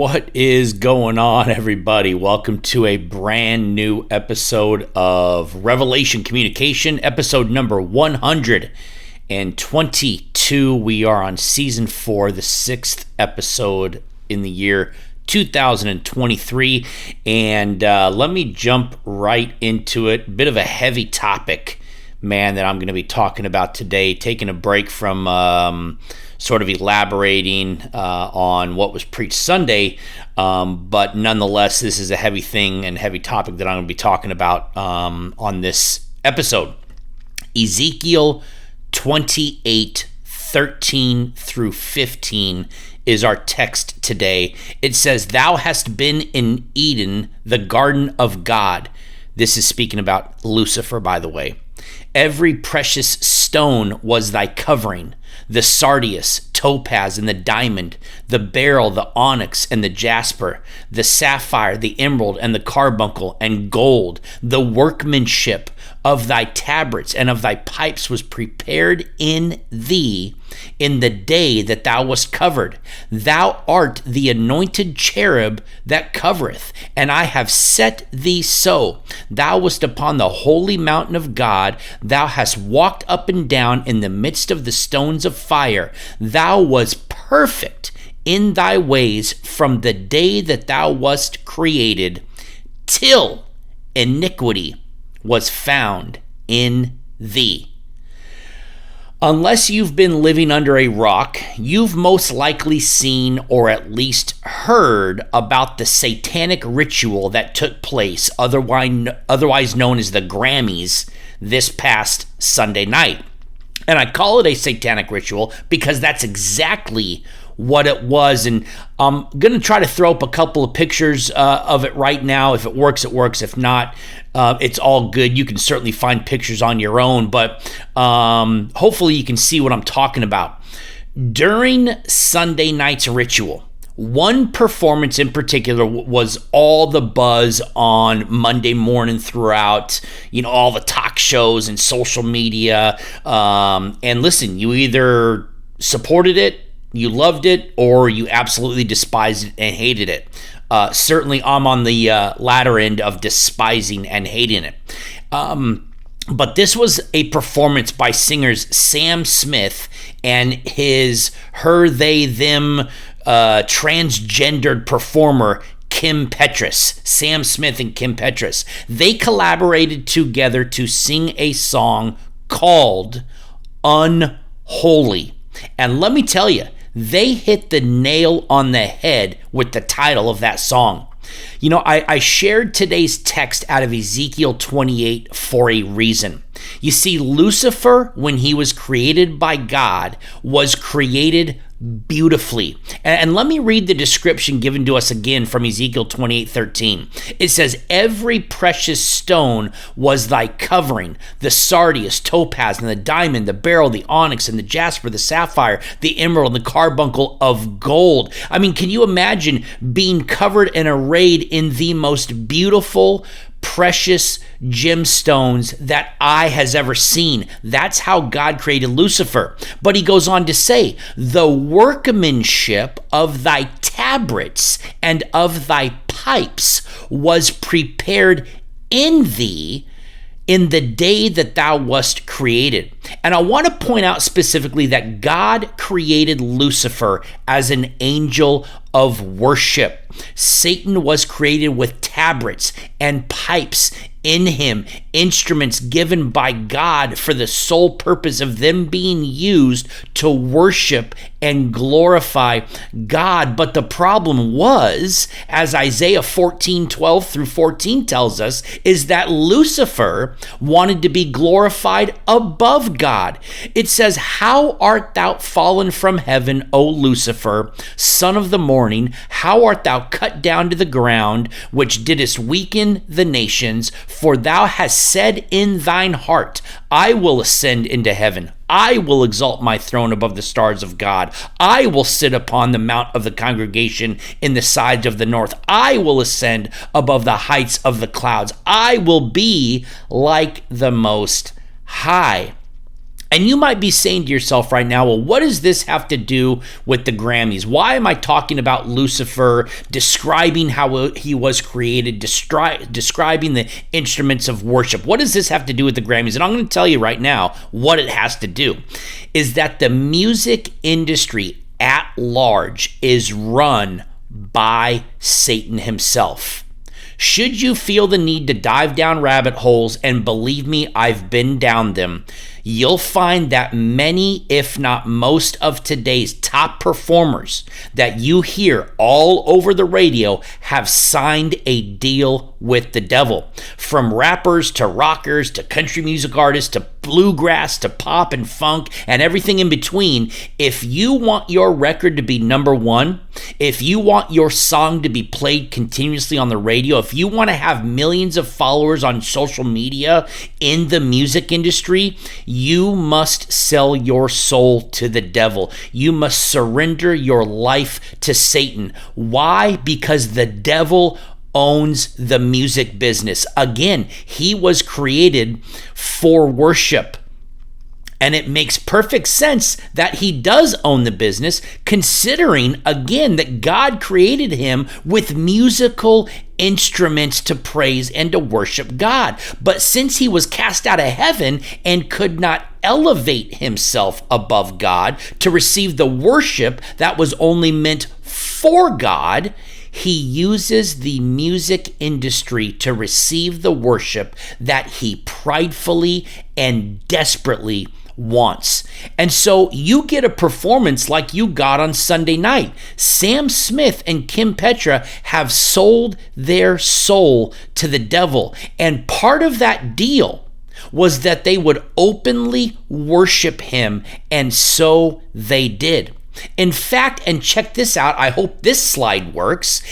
What is going on, everybody? Welcome to a brand new episode of Revelation Communication, episode number 122. We are on season 4, the 6th episode in the year 2023. And let me jump right into it. Bit of a heavy topic, man, that I'm going to be talking about today. Taking a break from sort of elaborating on what was preached Sunday, but nonetheless, this is a heavy thing and heavy topic that I'm going to be talking about on this episode. Ezekiel 28:13 through 15 is our text today. It says, "Thou hast been in Eden, the garden of God." This is speaking about Lucifer, by the way. "Every precious stone was thy covering, the sardius, topaz, and the diamond, the beryl, the onyx, and the jasper, the sapphire, the emerald, and the carbuncle, and gold. The workmanship of thy tabrets and of thy pipes was prepared in thee in the day that thou wast covered. Thou art the anointed cherub that covereth, and I have set thee so. Thou wast upon the holy mountain of God. Thou hast walked up and down in the midst of the stones of fire. Thou wast perfect in thy ways from the day that thou wast created, till iniquity was found in thee." Unless you've been living under a rock, you've most likely seen or at least heard about the satanic ritual that took place, otherwise known as the Grammys, this past Sunday night. And I call it a satanic ritual because that's exactly what it was. And I'm going to try to throw up a couple of pictures of it right now. If it works, it works. If not, it's all good. You can certainly find pictures on your own, but hopefully you can see what I'm talking about. During Sunday night's ritual, one performance in particular was all the buzz on Monday morning throughout, all the talk shows and social media. And listen, you either supported it, you loved it, or you absolutely despised it and hated it. Certainly, I'm on the latter end of despising and hating it. But this was a performance by singers Sam Smith and his her, they, them transgendered performer Petra. Sam Smith and Petra. They collaborated together to sing a song called Unholy. And let me tell you, they hit the nail on the head with the title of that song. I shared today's text out of Ezekiel 28 for a reason. You see, Lucifer, when he was created by God, was created beautifully. And let me read the description given to us again from Ezekiel 28:13. It says, "Every precious stone was thy covering, the sardius, topaz, and the diamond, the beryl, the onyx, and the jasper, the sapphire, the emerald, and the carbuncle of gold." I mean, can you imagine being covered and arrayed in the most beautiful, precious gemstones that eye has ever seen? That's how God created Lucifer. But he goes on to say, "The workmanship of thy tabrets and of thy pipes was prepared in thee in the day that thou wast created." And I want to point out specifically that God created Lucifer as an angel of worship. Satan was created with tabrets and pipes in him, instruments given by God for the sole purpose of them being used to worship and glorify God. But the problem was, as Isaiah 14:12 through 14 tells us, is that Lucifer wanted to be glorified above God. It says, "How art thou fallen from heaven, O Lucifer, son of the morning? How art thou cut down to the ground, which didst weaken the nations? For thou hast said in thine heart, I will ascend into heaven. I will exalt my throne above the stars of God. I will sit upon the mount of the congregation in the sides of the north. I will ascend above the heights of the clouds. I will be like the Most High." And you might be saying to yourself right now, well, what does this have to do with the Grammys? Why am I talking about Lucifer, describing how he was created, describing the instruments of worship? What does this have to do with the Grammys? And I'm going to tell you right now what it has to do is that the music industry at large is run by Satan himself. Should you feel the need to dive down rabbit holes, and believe me, I've been down them, you'll find that many, if not most, of today's top performers that you hear all over the radio have signed a deal with the devil. From rappers to rockers to country music artists to bluegrass to pop and funk and everything in between, if you want your record to be number one, if you want your song to be played continuously on the radio, if you want to have millions of followers on social media in the music industry, you must sell your soul to the devil. You must surrender your life to Satan. Why? Because the devil owns the music business. Again, he was created for worship. And it makes perfect sense that he does own the business, considering, again, that God created him with musical instruments to praise and to worship God. But since he was cast out of heaven and could not elevate himself above God to receive the worship that was only meant for God, he uses the music industry to receive the worship that he pridefully and desperately wants. And so you get a performance like you got on Sunday night. Sam Smith and Petra have sold their soul to the devil. And part of that deal was that they would openly worship him, and so they did. In fact, and check this out, I hope this slide works,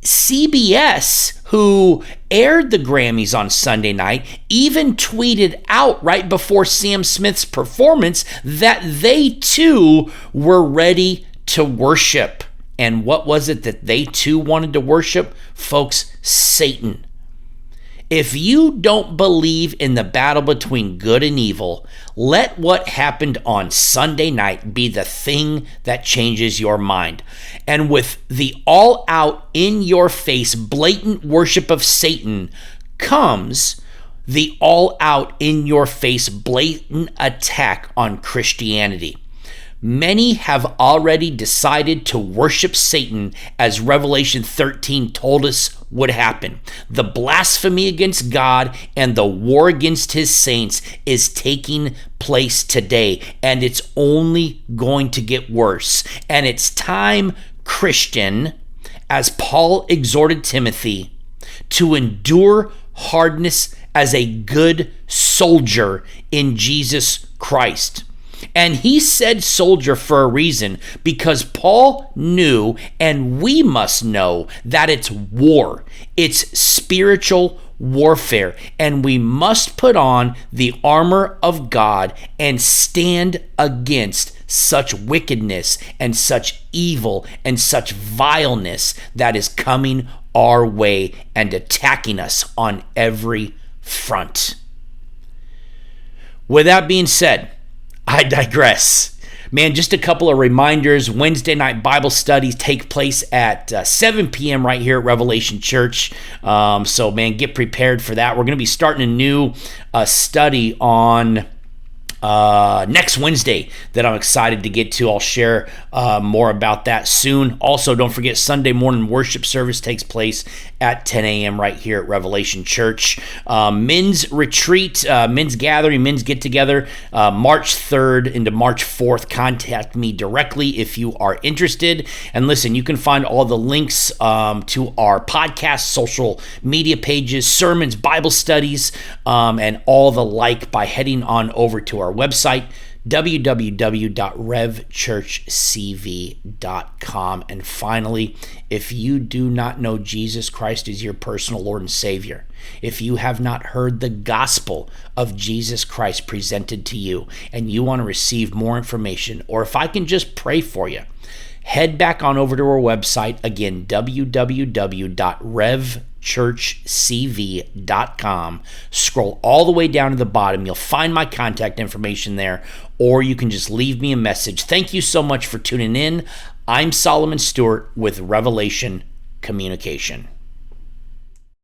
CBS, who aired the Grammys on Sunday night, even tweeted out right before Sam Smith's performance that they too were ready to worship. And what was it that they too wanted to worship? Folks, Satan. If you don't believe in the battle between good and evil, let what happened on Sunday night be the thing that changes your mind. And with the all-out, in-your-face, blatant worship of Satan comes the all-out, in-your-face, blatant attack on Christianity. Many have already decided to worship Satan, as Revelation 13 told us would happen. The blasphemy against God and the war against his saints is taking place today, and it's only going to get worse. And it's time, Christian, as Paul exhorted Timothy, to endure hardness as a good soldier in Jesus Christ. And he said soldier for a reason, because Paul knew, and we must know, that it's war. It's spiritual warfare. And we must put on the armor of God and stand against such wickedness and such evil and such vileness that is coming our way and attacking us on every front. With that being said, I digress. Man, just a couple of reminders. Wednesday night Bible studies take place at 7 p.m. right here at Revelation Church. So, man, get prepared for that. We're going to be starting a new study on next Wednesday that I'm excited to get to. I'll share more about that soon. Also, don't forget, Sunday morning worship service takes place at 10 a.m. right here at Revelation Church. Men's retreat, men's gathering, men's get together, March 3rd into March 4th. Contact me directly if you are interested. And listen, you can find all the links to our podcast, social media pages, sermons, Bible studies, and all the like by heading on over to our website, www.revchurchcv.com. And finally, if you do not know Jesus Christ as your personal Lord and Savior, if you have not heard the gospel of Jesus Christ presented to you and you want to receive more information, or if I can just pray for you, head back on over to our website, again, www.revchurchcv.com. Scroll all the way down to the bottom. You'll find my contact information there, or you can just leave me a message. Thank you so much for tuning in. I'm Solomon Stewart with Revelation Communication.